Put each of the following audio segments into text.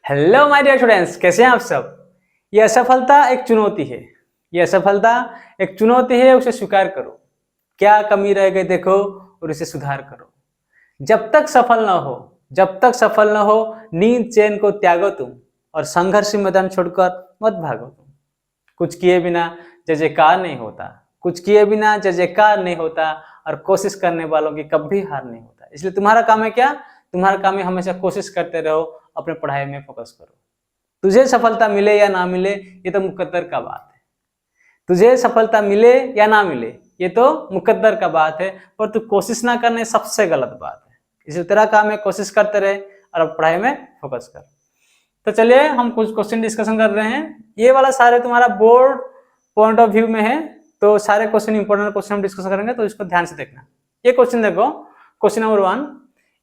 Hello my dear students, कैसे हैं आप सब। ये असफलता एक चुनौती है। ये असफलता एक चुनौती है, उसे स्वीकार करो। क्या कमी रह गई देखो और उसे सुधार करो। जब तक सफल ना हो, जब तक सफल ना हो, नींद चैन को त्यागो तुम और संघर्ष मैदान छोड़कर मत भागो तुम। कुछ किए बिना जय जयकार नहीं होता, कुछ किए बिना जय जयकार नहीं होता और कोशिश करने वालों की कभी हार नहीं होता। इसलिए तुम्हारा काम है क्या? तुम्हारा काम है हमेशा कोशिश करते रहो, अपने पढ़ाई में फोकस करो। तुझे सफलता मिले या ना मिले ये तो मुकद्दर का बात है। तुझे सफलता मिले या ना मिले ये तो मुकद्दर का बात है, पर तू कोशिश ना करने सबसे गलत बात है। इसलिए तेरा काम है कोशिश करते रहे और अब पढ़ाई में फोकस कर। तो चलिए हम कुछ क्वेश्चन डिस्कशन कर रहे हैं। ये वाला सारे तुम्हारा बोर्ड पॉइंट ऑफ व्यू में है, तो सारे क्वेश्चन इंपॉर्टेंट क्वेश्चन हम डिस्कस करेंगे, तो इसको ध्यान से देखना। ये क्वेश्चन देखो, क्वेश्चन नंबर 1।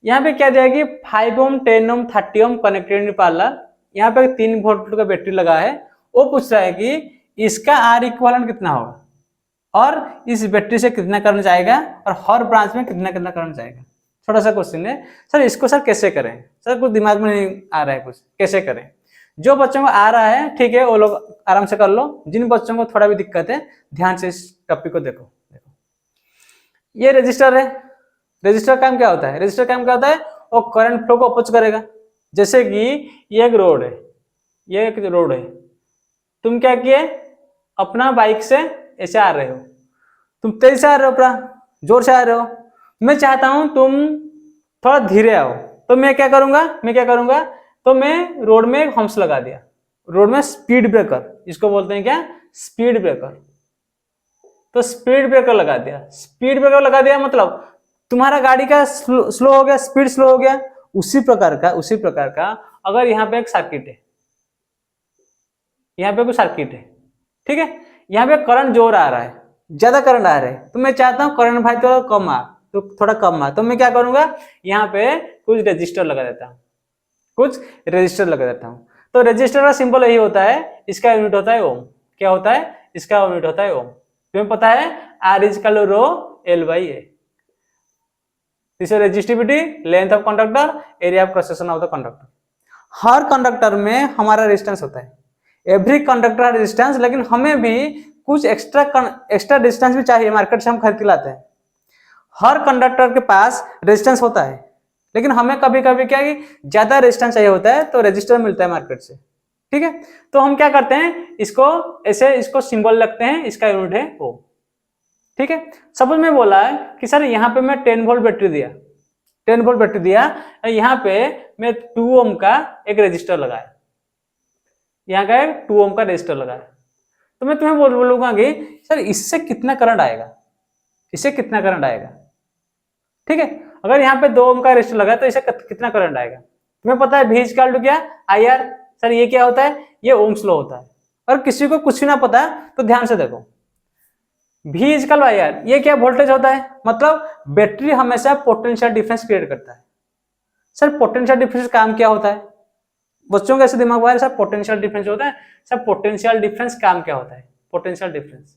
यहाँ पे क्या जाएगी, 5 ओम 10 ओम 30 ओम कनेक्टेड इन पैरेलल। यहाँ पे 3 वोल्ट का बैटरी लगा है। वो पूछ रहा है कि इसका आर इक्विवेलेंट कितना होगा और इस बैटरी से कितना करंट जाएगा और हर ब्रांच में कितना कितना करंट जाएगा। छोटा सा क्वेश्चन है सर, इसको सर कैसे करें? सर कुछ दिमाग में नहीं आ रहा है, कुछ कैसे करें। जो बच्चों को आ रहा है ठीक है, वो लोग आराम से कर लो। जिन बच्चों को थोड़ा भी दिक्कत है, ध्यान से इस टॉपिक को देखो। ये रजिस्टर है। रजिस्टर काम क्या होता है? रजिस्टर काम क्या होता है, वो करंट फ्लो को अपोज करेगा। जैसे कि ये एक रोड है, ये एक रोड है। तुम क्या किए, अपना बाइक से ऐसे आ रहे हो, तुम तेज से आ रहे हो, अपना जोर से आ रहे हो। मैं चाहता हूं तुम थोड़ा धीरे आओ, तो मैं क्या करूंगा, तो मैं रोड में एक हम्स लगा दिया। रोड में स्पीड ब्रेकर, इसको बोलते हैं क्या, स्पीड ब्रेकर। तो स्पीड ब्रेकर लगा दिया। स्पीड ब्रेकर लगा दिया मतलब तुम्हारा गाड़ी का स्लो हो गया, स्पीड स्लो हो गया। उसी प्रकार का अगर यहाँ पे एक सर्किट है, यहाँ पे कोई सर्किट है, ठीक है, यहाँ पे करंट जोर आ रहा है, ज्यादा करंट आ रहा है, तो मैं चाहता हूँ करंट भाई तो कम आ, तो थोड़ा कम आ, तो मैं क्या करूंगा, यहाँ पे कुछ रजिस्टर लगा देता हूँ, तो रजिस्टर का सिंबल यही होता है, इसका यूनिट होता है ओम। क्या होता है? इसका यूनिट होता है ओम। तुम्हें पता है R is equal to rho L by A. Resistivity, length of conductor, area of cross section of the conductor. हर कंडक्टर में हमारा रेजिस्टेंस होता है, एवरी कंडक्टर रेजिस्टेंस, लेकिन हमें भी कुछ एक्स्ट्रा डिस्टेंस भी चाहिए, मार्केट से हम खरीद के लाते हैं। हर कंडक्टर के पास रेजिस्टेंस होता है, लेकिन हमें कभी कभी क्या कि ज्यादा रेजिस्टेंस चाहिए होता है, तो रेजिस्टर मिलता है मार्केट से, ठीक है। तो हम क्या करते हैं, इसको ऐसे, इसको सिंबल लगते हैं, इसका यूनिट है ओम, ठीक है। सपोज में बोला है कि सर यहाँ पे मैं 10 वोल्ट बैटरी दिया, 10 वोल्ट बैटरी दिया, यहाँ पे मैं 2 ओम का एक रेजिस्टर लगाया, यहाँ का एक 2 ओम का रेजिस्टर लगाया। तो मैं तुम्हें बोलूंगा कि सर इससे कितना करंट आएगा, इससे कितना करंट आएगा, ठीक है। अगर यहाँ पे 2 ओम का रेजिस्टर लगा तो इससे कितना करंट आएगा। तुम्हें पता है V इक्वल टू क्या, IR। सर ये क्या होता है, ये ओम्स लॉ होता है। और किसी को कुछ भी ना पता तो ध्यान से देखो, V इक्वल टू IR, ये क्या वोल्टेज होता है, मतलब बैटरी हमेशा पोटेंशियल डिफरेंस क्रिएट करता है। सर पोटेंशियल डिफरेंस काम क्या होता है? बच्चों के ऐसे दिमाग में सर पोटेंशियल डिफरेंस होता है, सर पोटेंशियल डिफरेंस काम क्या होता है? पोटेंशियल डिफरेंस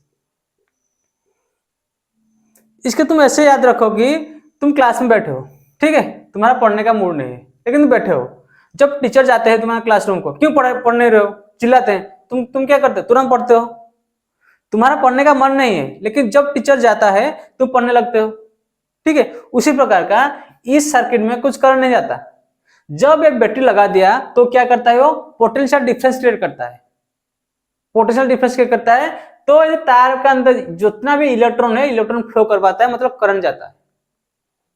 इसके तुम ऐसे याद रखो कि तुम क्लास में बैठे हो, ठीक है, तुम्हारा पढ़ने का मूड नहीं है, लेकिन तुम बैठे हो। जब टीचर जाते हैं तुम्हारे क्लासरूम को, क्यों पढ़ नहीं रहे हो, चिल्लाते हैं, तुम क्या करते हो, तुरंत पढ़ते हो। तुम्हारा पढ़ने का मन नहीं है, लेकिन जब टीचर जाता है तुम पढ़ने लगते हो, ठीक है। उसी प्रकार का इस सर्किट में कुछ करंट नहीं जाता। जब एक बैटरी लगा दिया तो क्या करता है, वो पोटेंशियल डिफरेंस क्रिएट करता है। पोटेंशियल डिफरेंस क्रिएट करता है, तो ये तार का अंदर जितना भी इलेक्ट्रॉन है, इलेक्ट्रॉन फ्लो करवाता है, मतलब करंट जाता है।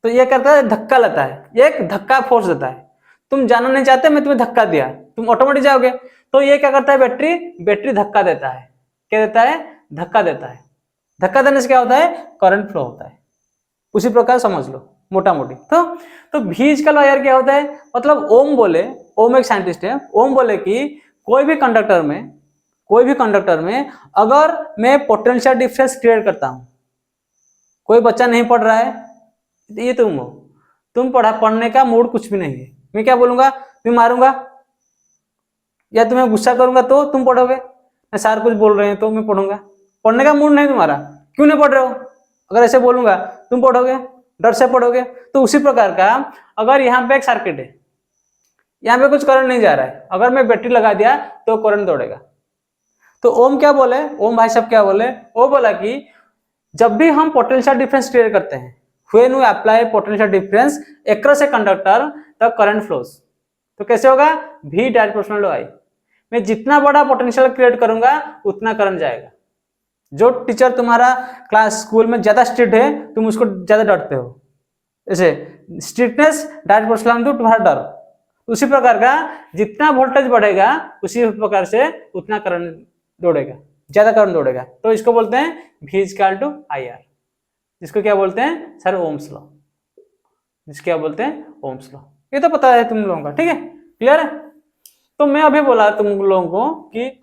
तो ये करता है, धक्का लेता है, ये एक धक्का फोर्स देता है। तुम जाना नहीं चाहते, मैं तुम्हें धक्का दिया, तुम ऑटोमेटिक जाओगे। तो ये क्या करता है, बैटरी धक्का देता है। क्या देता है? धक्का देता है। धक्का देने से क्या होता है, करंट फ्लो होता है। उसी प्रकार समझ लो मोटा मोटी। तो V इक्वल टू IR क्या होता है, मतलब ओम बोले, ओम एक साइंटिस्ट है, ओम बोले कि कोई भी कंडक्टर में अगर मैं पोटेंशियल डिफरेंस क्रिएट करता हूं, कोई बच्चा नहीं पढ़ रहा है, ये तुम हो, तुम पढ़ने का मूड कुछ भी नहीं है, मैं क्या बोलूंगा, मैं मारूंगा या तुम्हें गुस्सा करूंगा तो तुम पढ़ोगे, सर कुछ बोल रहे हैं तो मैं पढ़ूंगा। पढ़ने का मूड नहीं तुम्हारा, क्यों नहीं पढ़ रहे हो, अगर ऐसे बोलूंगा तुम पढ़ोगे, डर से पढ़ोगे। तो उसी प्रकार का अगर यहाँ पे एक सर्किट है, यहाँ पे कुछ करंट नहीं जा रहा है, अगर मैं बैटरी लगा दिया तो करंट दौड़ेगा। तो ओम क्या बोले, ओम भाई साहब क्या बोले, वो बोला कि जब भी हम पोटेंशियल डिफरेंस क्रिएट करते हैं, when we apply potential difference across a conductor the current flows, तो कैसे होगा, V direct proportional to I। मैं जितना बड़ा पोटेंशियल क्रिएट करूंगा उतना करंट जाएगा। जो टीचर तुम्हारा क्लास स्कूल में ज्यादा स्ट्रिक्ट है तुम उसको ज्यादा डरते हो, जैसे स्ट्रिक्टनेस डायरेक्ट प्रोपोर्शनल टू तुम्हारा डर, उसी प्रकार का जितना वोल्टेज बढ़ेगा उसी प्रकार से उतना करंट दौड़ेगा, ज्यादा करंट दौड़ेगा। तो इसको बोलते हैं V इक्वल टू IR, इसको क्या बोलते हैं सर, ओम्स लॉ। इसको क्या बोलते हैं, ओम्स लॉ। ये तो पता है तुम लोगों का, ठीक है, क्लियर है। तो मैं अभी बोला तुम लोगों को कि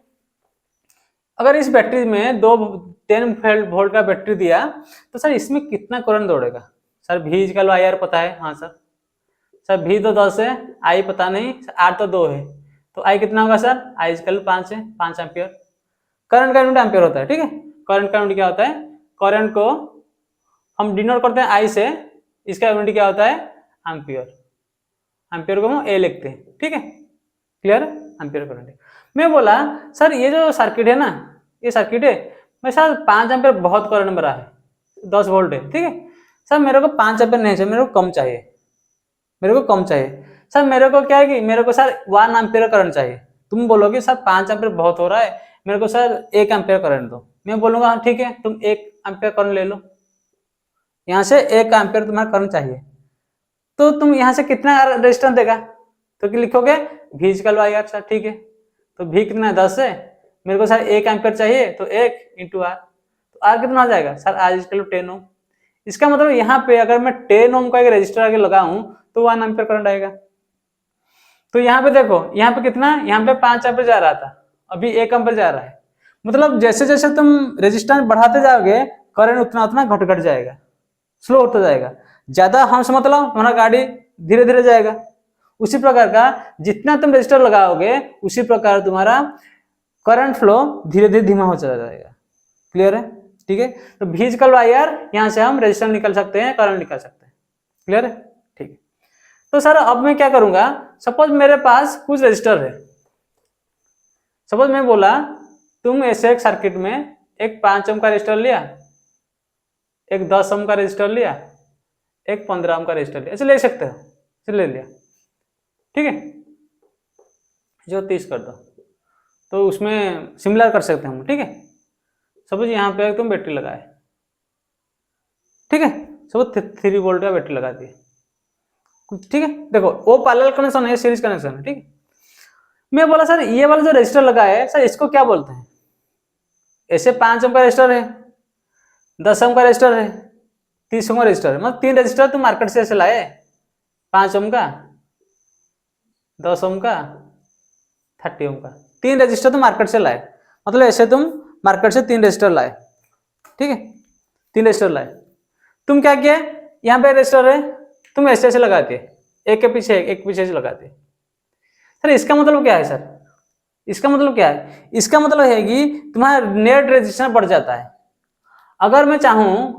अगर इस बैटरी में 10 वोल्ट का बैटरी दिया तो सर इसमें कितना करंट दौड़ेगा। सर V इक्वल IR पता है, हाँ सर। सर V तो 10 है, I पता नहीं, R तो 2 है, तो I कितना होगा सर, I इक्वल 5 है, 5 एम्पियर। करंट का यूनिट एम्पियर होता है, ठीक है। करंट का यूनिट क्या होता है, करंट को हम डिनोट करते हैं I से, इसका यूनिट क्या होता है, एम्पियर। एम्पियर को हम A लिखते हैं, ठीक है, क्लियर है, एम्पियर करंट। मैं बोला सर ये जो सर्किट है ना, ये सर्किट है, मैं सर 5 एम्पियर बहुत करंट भरा है, 10 वोल्ट है, ठीक है। सर मेरे को 5 एम्पियर नहीं चाहिए, मेरे को कम चाहिए, मेरे को कम चाहिए। सर मेरे को क्या है कि मेरे को सर 1 एम्पियर करंट चाहिए। तुम बोलोगे सर 5 एम्पियर बहुत हो रहा है, मेरे को सर 1 एम्पियर करंट दो। मैं बोलूंगा हाँ ठीक है, तुम 1 एम्पियर करंट ले लो, यहाँ से 1 एम्पियर तुम्हारा करंट चाहिए, तो तुम यहाँ से कितना रेजिस्टेंस देगा, तो क्या लिखोगे, V इक्वल IR। सर ठीक है, तो V कितना है, 10 है, मेरे को सर 1 एम्पियर चाहिए, तो 1 इंटू R, तो R कितना हो जाएगा सर, R इक्वल 10 ओम। इसका मतलब यहाँ पे अगर मैं 10 ओम का एक रजिस्टर आगे लगाऊं तो 1 एम्पियर करंट आएगा। तो यहाँ पे देखो, यहाँ पे कितना, यहाँ पे 5 एम्पियर जा रहा था, अभी 1 एम्पियर जा रहा है। मतलब जैसे जैसे तुम रेजिस्टेंस बढ़ाते जाओगे करंट उतना उतना घट घट जाएगा, स्लो होता जाएगा। ज्यादा हम्स मतलब तुम्हारा गाड़ी धीरे धीरे जाएगा। उसी प्रकार का जितना तुम रजिस्टर लगाओगे उसी प्रकार तुम्हारा करंट फ्लो धीरे धीरे धीमा हो चला जाएगा, क्लियर है, ठीक है। तो V इक्वल IR, यहाँ से हम रेजिस्टेंस निकाल सकते हैं, करंट निकाल सकते हैं, क्लियर है, ठीक है। तो सर अब मैं क्या करूंगा, सपोज मेरे पास कुछ रजिस्टर है, सपोज मैं बोला तुम ऐसे एक सर्किट में एक 5 ओम का रजिस्टर लिया, एक 10 ओम का रजिस्टर लिया, एक 15 ओम का रजिस्टर लिया, ऐसे ले सकते हो, ऐसे ले लिया, ठीक है, जो 30 कर दो, तो उसमें सिमिलर कर सकते हैं हम, ठीक है। सपोज यहाँ पे तुम बैटरी लगाए, ठीक है, सपोज 3 वोल्ट का बैटरी लगा दिए, ठीक है। देखो वो पैरेलल कनेक्शन है, सीरीज कनेक्शन है, ठीक है। मैं बोला सर ये वाला जो रजिस्टर लगा है सर इसको क्या बोलते हैं, ऐसे 5 ओम का रजिस्टर है, 10 ओम का रजिस्टर है, 30 ओम का रजिस्टर है, मतलब 3 रजिस्टर तुम मार्केट से ऐसे लाए, 5 ओम का, 10 ओम का, 30 ओम का, 3 रजिस्टर तुम मार्केट से लाए, मतलब ऐसे तुम मार्केट से 3 रजिस्टर लाए, ठीक है, 3 रजिस्टर लाए। तुम क्या किया, यहाँ पे रजिस्टर है, तुम ऐसे ऐसे लगाते, एक के पीछे एक पीछे से लगाते। सर इसका मतलब क्या है, सर इसका मतलब क्या है, इसका मतलब है कि तुम्हारा नेट रेजिस्टेंस बढ़ जाता है। अगर मैं चाहूँ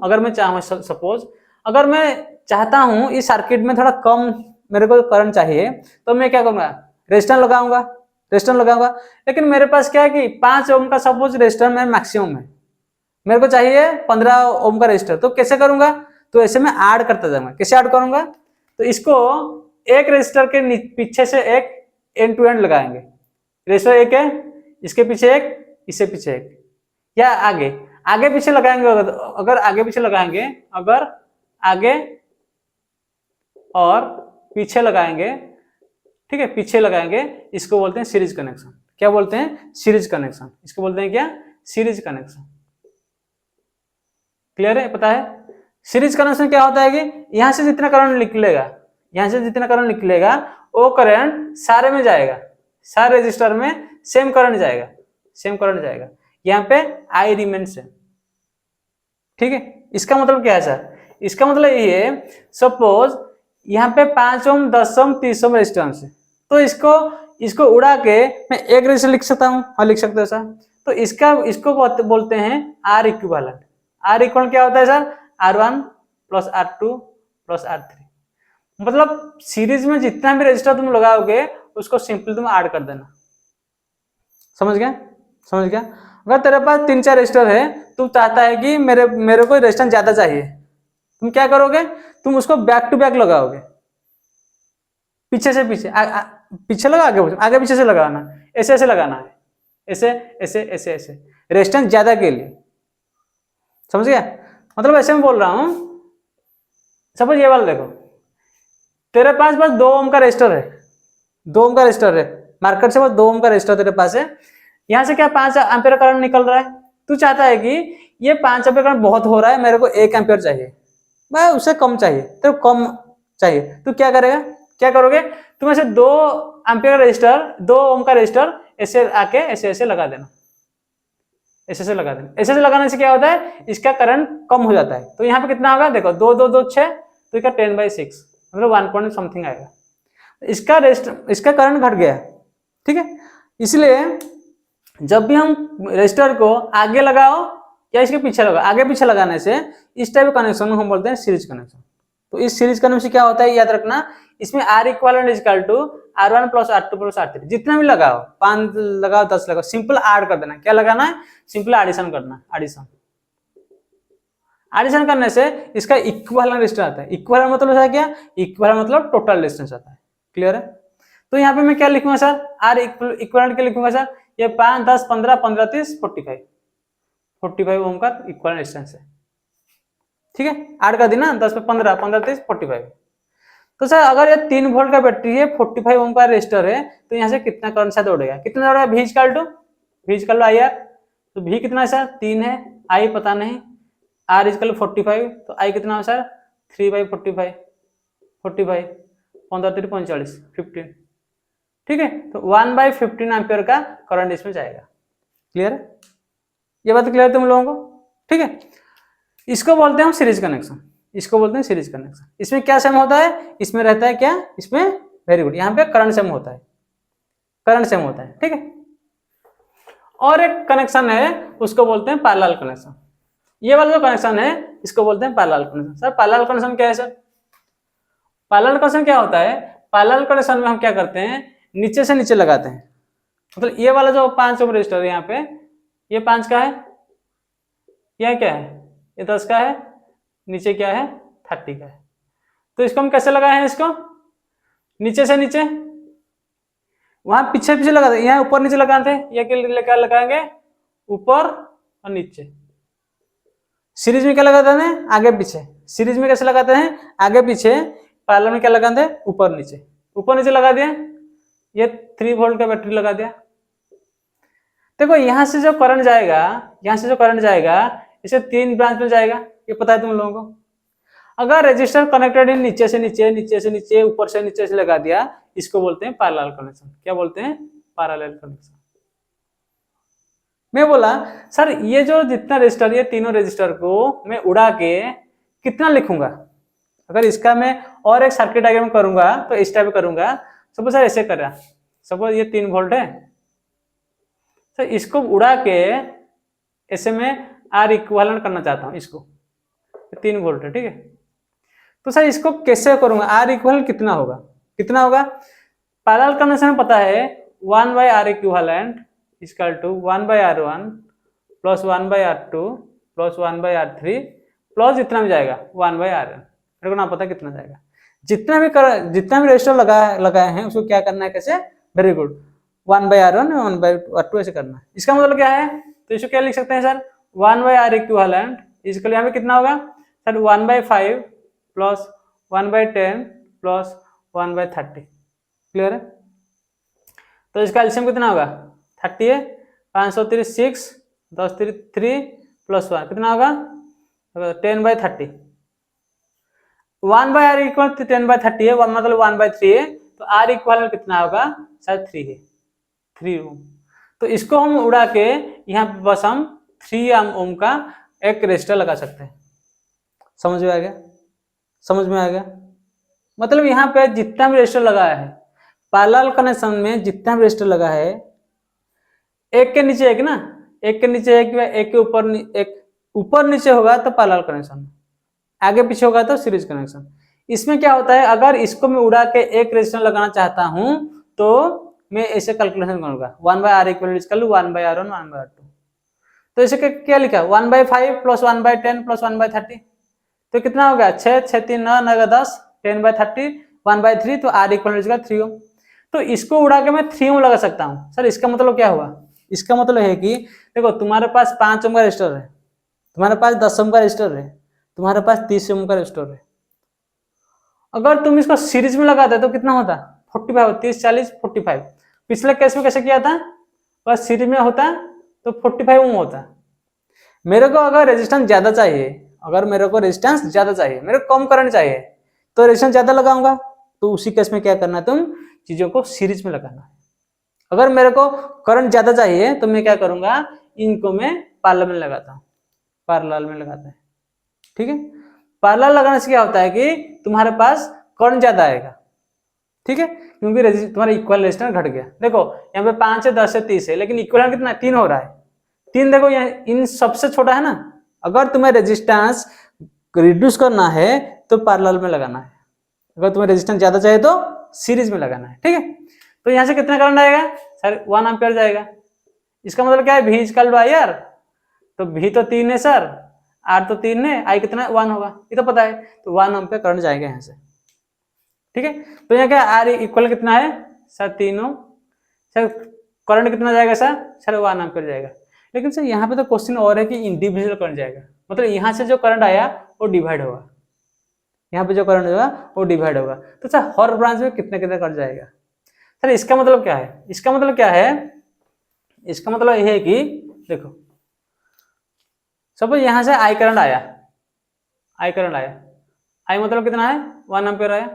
सपोज अगर मैं चाहता हूँ इस सर्किट में थोड़ा कम मेरे को करंट चाहिए, तो मैं क्या करूँगा, रेजिस्टेंस लगाऊंगा, लेकिन मेरे पास क्या है कि 5 ओम का सपोज रेजिस्टेंस में मैक्सिमम है, मेरे को चाहिए 15 ओम का रेजिस्टर, तो कैसे करूंगा, तो ऐसे में ऐड करता जाऊंगा। कैसे ऐड करूंगा, तो इसको एक रेजिस्टर के पीछे से एक एंड टू एंड लगाएंगे, रेजिस्टर एक है, इसके पीछे एक, इससे पीछे एक, या आगे पीछे लगाएंगे, अगर आगे पीछे लगाएंगे, अगर आगे और पीछे लगाएंगे, ठीक है, पीछे लगाएंगे, इसको बोलते हैं सीरीज कनेक्शन। क्या बोलते हैं, सीरीज कनेक्शन, इसको बोलते हैं क्या, सीरीज कनेक्शन, क्लियर है, पता है। सीरीज कनेक्शन क्या होता है कि यहाँ से जितना करंट निकलेगा वो करंट सारे में जाएगा, सारे रजिस्टर में सेम करंट जाएगा, यहाँ पे आई रिमेन सेम, ठीक है। इसका मतलब क्या है सर, इसका मतलब ये है, सपोज यहाँ पे 5 ओम, 10 ओम, 30 ओम रेजिस्टेंस है, तो इसको उड़ा के मैं एक रजिस्टर लिख सकता हूँ, हाँ लिख सकते हो सर। तो इसको बोलते हैं आर इक्विवेलेंट। आर इक्वल क्या होता है sir, R1 plus R2 plus R3, मतलब सीरीज में जितना भी रजिस्टर तुम लगाओगे उसको सिंपली तुम ऐड कर देना। समझ गया? समझ गया? अगर तेरे पास 3-4 रजिस्टर है, तू चाहता है कि मेरे को रेजिस्टेंस ज्यादा चाहिए, तुम क्या करोगे? तुम उसको बैक टू बैक लगाओगे, पीछे से पीछे, पीछे लगा, आगे पीछे से लगाना, ऐसे ऐसे लगाना है, ऐसे ऐसे ऐसे ऐसे, रेजिस्टेंस ज्यादा के लिए। समझ गया? मतलब ऐसे में बोल रहा हूं, सपोज ये वाला देखो, तेरे पास बस 2 ओम का रेजिस्टर है, 2 ओम का रेजिस्टर है, मार्केट से बस 2 ओम का रेजिस्टर तेरे पास है, यहाँ से क्या 5 एम्पीयर करंट निकल रहा है, तू चाहता है कि ये 5 एम्पीयर करंट बहुत हो रहा है, मेरे को 1 एम्पीयर चाहिए, मैं उससे कम चाहिए, तो कम चाहिए, तू क्या करेगा, क्या करोगे? तुम ऐसे 2 एम्पीयर रेजिस्टर, 2 ओम का रेजिस्टर ऐसे आके ऐसे ऐसे लगा देना, ऐसे ऐसे लगा देना। ऐसे ऐसे लगाने से क्या होता है, इसका करंट कम हो जाता है। तो यहाँ पे कितना होगा देखो, 2 2 2 6, तो इसका 10/6 मतलब 1 पॉइंट समथिंग आएगा, इसका इसका करंट घट गया। ठीक है, इसलिए जब भी हम रेजिस्टर को आगे लगाओ या इसके पीछे लगाओ, आगे पीछे लगाने से इस टाइप कनेक्शन हम बोलते हैं सीरीज कनेक्शन। तो इस सीरीज कनेक्शन से क्या होता है याद रखना, इसमें R equivalent is equal to R1 plus R2 plus R3, जितना भी लगाओ, 5 लगाओ 10 लगाओ, सिंपल ऐड कर देना। क्या लगाना है? सिंपल एडिशन करना, एडिशन। एडिशन करने से इसका इक्विवेलेंट रेजिस्टेंस आता है। इक्विवेलेंट मतलब है क्या? इक्विवेलेंट मतलब टोटल रेजिस्टेंस आता है। क्लियर है? तो यहाँ पे मैं क्या लिखूंगा सर, R इक्विवेलेंट क्या लिखूंगा सर, ये 5 10 15 15 30 45 ओम का इक्विवेलेंट रेजिस्टेंस है। ठीक है, ऐड कर दी ना, 10 पे 15 15 30 45। तो सर अगर ये 3 वोल्ट का बैटरी है, 45 ओम का रेजिस्टर है, तो यहाँ से कितना करंट शायद उड़ेगा, कितना दौड़ेगा? V इक्वल टू IR, तो V कितना है सर? 3 है, I पता नहीं, R इक्वल 45, तो I कितना है सर? 3/45, 45 15 3 45 15। ठीक है, तो 1/15 एम्पियर का करंट इसमें जाएगा। क्लियर है? ये बात क्लियर है तुम लोगों को? ठीक है, इसको बोलते हैं हम सीरीज कनेक्शन, इसको बोलते हैं सीरीज कनेक्शन। इसमें क्या सेम होता है? इसमें रहता है क्या? इसमें वेरी गुड, यहाँ पे करंट सेम होता है, करंट सेम होता है। ठीक है, और एक कनेक्शन है उसको बोलते हैं पैरेलल कनेक्शन। ये वाला जो कनेक्शन है इसको बोलते हैं parallel connection. Sir parallel connection क्या है सर? पैरेलल कनेक्शन क्या होता है? पैरेलल कनेक्शन में हम क्या करते हैं, नीचे से नीचे लगाते हैं। मतलब ये वाला जो 5 ओम रेजिस्टर है यहाँ पे, ये 5 का है, यह क्या है, ये 10 का है, नीचे क्या है 30 का है। तो इसको हम कैसे लगाए हैं, इसको नीचे से नीचे, वहां पीछे पीछे लगाते हैं, यहाँ ऊपर नीचे लगाते हैं, ये क्या लगाएंगे, ऊपर और नीचे। सीरीज में क्या लगाते हैं, आगे पीछे। सीरीज में कैसे लगाते हैं, आगे पीछे। पैरेलल में क्या लगाते हैं, ऊपर नीचे। ऊपर नीचे लगा दिया, ये 3 वोल्ट का बैटरी लगा दिया। देखो यहां से जो करंट जाएगा, यहां से जो करंट जाएगा इसे 3 ब्रांच में जाएगा, ये पता है तुम लोगों को। अगर रेजिस्टर कनेक्टेड है नीचे से नीचे, नीचे से नीचे, ऊपर से नीचे से लगा दिया, इसको बोलते हैं पैरेलल कनेक्शन। क्या बोलते हैं? Parallel connection. मैं बोला सर ये जो जितना रेजिस्टर, ये तीनों रेजिस्टर को मैं उड़ा के कितना लिखूंगा? अगर इसका मैं और एक सर्किट डायग्राम करूंगा तो इस टाइप करूंगा। सपोज सर ऐसे कर रहा, सपोज ये 3 वोल्ट है, तो इसको उड़ा के ऐसे में R इक्विवेलेंट करना चाहता हूं, इसको 3 वोल्ट है। ठीक है, तो सर इसको कैसे करूंगा, R इक्विवेलेंट कितना होगा, कितना होगा? पैरेलल कनेक्शन में पता है 1/R equivalent equal to 1/R1 plus 1/R2 plus 1/R3 plus जितना भी जाएगा 1/RN। मेरे को ना पता कितना जाएगा, जितना भी रेजिस्टर लगाए हैं उसको क्या करना है, कैसे? वेरी गुड, 1/R1 1/R2 ऐसे करना है। इसका मतलब क्या है? तो इसको क्या लिख सकते हैं सर, 1/R इक्विवेलेंट इसके लिए यहाँ पे कितना होगा सर, 1/5 प्लस 1/10 प्लस 1/30। क्लियर है? तो इसका एलसीएम कितना होगा, 30 है, 536 10 3 प्लस 1 कितना होगा, 10/30। 1/R इक्वल 10/30 है, मतलब 1/3 है, तो R इक्वल कितना होगा, शायद 3 है, 3 ओम। तो इसको हम उड़ा के यहाँ पे बस हम 3 ओम का एक रेजिस्टर लगा सकते हैं। समझ में आ गया? समझ में आ गया? मतलब यहाँ पे जितना भी रेजिस्टर लगाया है, पैरेलल कनेक्शन में जितना भी रेजिस्टर लगा है, एक के नीचे एक ना, एक के नीचे एक, एक के ऊपर एक, ऊपर नीचे होगा तो पैरेलल कनेक्शन, आगे पीछे होगा तो सीरीज कनेक्शन। इसमें क्या होता है, अगर इसको मैं उड़ा के एक रेजिस्टर लगाना चाहता हूं तो मैं ऐसे कैलकुलेशन करूंगा 1/r इक्वल कर लू 1/r1 1/r2। तो इसे क्या लिखा 1/5 प्लस 1/10 प्लस 1/30, तो कितना हो गया 6 6 3 9 9 10 10/30 1/3, तो r इक्वल 3 ओम। तो इसको उड़ा के मैं 3 ओम लगा सकता हूँ। सर इसका मतलब क्या हुआ, इसका मतलब है कि देखो तुम्हारे पास 5 ओम का रेजिस्टर है, तुम्हारे पास 10 ओम का रेजिस्टर है, तुम्हारे पास 30 ओम का रेजिस्टर है। अगर तुम इसको सीरीज में लगाते तो कितना होता 45, 30 40 45। पिछले केस में कैसे किया था, बस सीरीज में होता तो 45 ओम होता। मेरे को अगर रेजिस्टेंस ज्यादा चाहिए, अगर मेरे को रेजिस्टेंस ज्यादा चाहिए, मेरे को कम करंट चाहिए, तो रेजिस्टेंस ज्यादा लगाऊंगा। तो उसी केस में क्या करना है, तुम चीजों को सीरीज में लगाना है। अगर मेरे को करंट ज्यादा चाहिए तो मैं क्या करूंगा, इनको मैं पैरेलल में लगाता हूँ, पैरेलल में लगाता है। ठीक है, पैरेलल लगाने से क्या होता है कि तुम्हारे पास करंट ज्यादा आएगा। ठीक है, क्योंकि तुम्हारा इक्वल रेजिस्टेंस घट गया। देखो यहाँ पे 5 है 10 है 30 है, लेकिन इक्वल कितना 3 हो रहा है। 3 देखो यहाँ इन सबसे छोटा है ना। अगर तुम्हें रेजिस्टेंस रिड्यूस करना है तो पैरेलल में लगाना है, अगर तुम्हें रेजिस्टेंस ज्यादा चाहिए तो सीरीज में लगाना है। ठीक है, तो यहाँ से कितना करंट आएगा सर 1 एम्पीयर जाएगा। इसका मतलब क्या है, V इक्वल टू IR, तो V तो 3 है सर, R तो 3 है, I कितना 1 होगा, ये तो पता है, तो 1 एम्पीयर करंट जाएगा यहाँ से। ठीक है, तो यहाँ क्या R इक्वल कितना है सर 3 ओम। सर करंट कितना जाएगा सर 1 एम्पीयर जाएगा। लेकिन सर यहाँ पे तो क्वेश्चन और है कि इंडिविजुअल करंट जाएगा, मतलब यहाँ से जो करंट आया वो डिवाइड होगा, यहाँ पे जो करंट होगा वो डिवाइड होगा। तो सर हर ब्रांच में कितना कितना करंट जाएगा। सर इसका मतलब क्या है, इसका मतलब क्या है, इसका मतलब यह है कि देखो सपोज यहाँ से आई करंट आया, आई करंट आया, आई मतलब कितना है 1 एम्पीयर आया।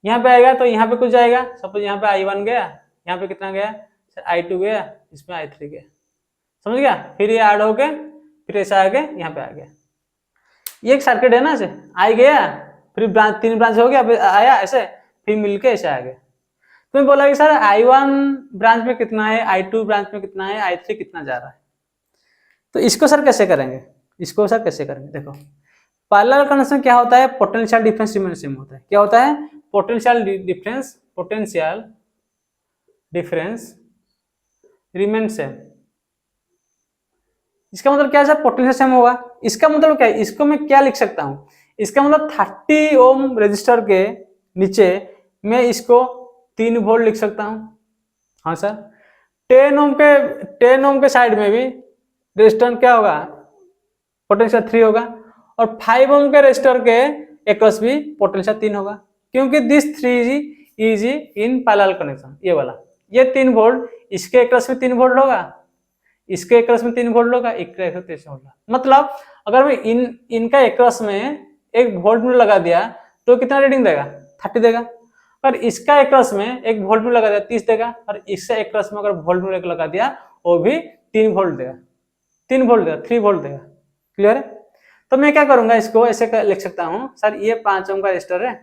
यहाँ पे आएगा तो यहाँ पे कुछ जाएगा, सपोज यहाँ पे I1 गया, यहाँ पे कितना गया सर I2 गया, इसमें I3 गया, समझ गया। फिर ये ऐड हो गए, फिर ऐसा आ गया, यहाँ पे आ गया। ये एक सर्किट है ना, ऐसे आई गया, फिर ब्रांच 3 ब्रांच हो गया, फिर आया ऐसे, फिर मिलके ऐसे आ गया। तुम्हें बोला कि सर I1 ब्रांच में कितना है, I2 ब्रांच में कितना है, I3 कितना जा रहा है। तो इसको सर कैसे करेंगे, इसको सर कैसे करेंगे, देखो पैरेलल कनेक्शन क्या होता है, पोटेंशियल डिफरेंस रिमेन सेम होता है। क्या होता है, पोटेंशियल डिफरेंस रिमेन सेम। इसका मतलब क्या है सर, पोटेंशियल सेम होगा। इसका मतलब क्या है, इसको मैं क्या लिख सकता हूं, इसका मतलब 30 ओम रेजिस्टर के नीचे मैं इसको 3 वोल्ट लिख सकता हूं। हाँ सर 10 ओम के साइड में भी रेजिस्टेंस क्या होगा, पोटेंशियल 3 होगा, और 5 ओम के रेजिस्टर के अक्रॉस भी पोटेंशियल 3 होगा, क्योंकि this 3 is in parallel connection. ये वाला ये 3 वोल्ट इसके अक्रॉस में 3 वोल्ट होगा, इसके अक्रॉस में 3 वोल्ट होगा, इसके अक्रॉस में 3 वोल्ट। मतलब अगर मैं इनका अक्रॉस में 1 वोल्ट में लगा दिया तो कितना रीडिंग देगा 30 देगा, और इसका अक्रॉस में 1 वोल्ट में लगा दिया 30 देगा, और इससे अक्रॉस में अगर वोल्ट में लगा दिया वो भी 3 वोल्ट देगा, 3 वोल्ट देगा, 3 वोल्ट देगा। क्लियर है। तो मैं क्या करूंगा, इसको ऐसे लिख सकता हूं सर ये 5 ओम का रेजिस्टर है,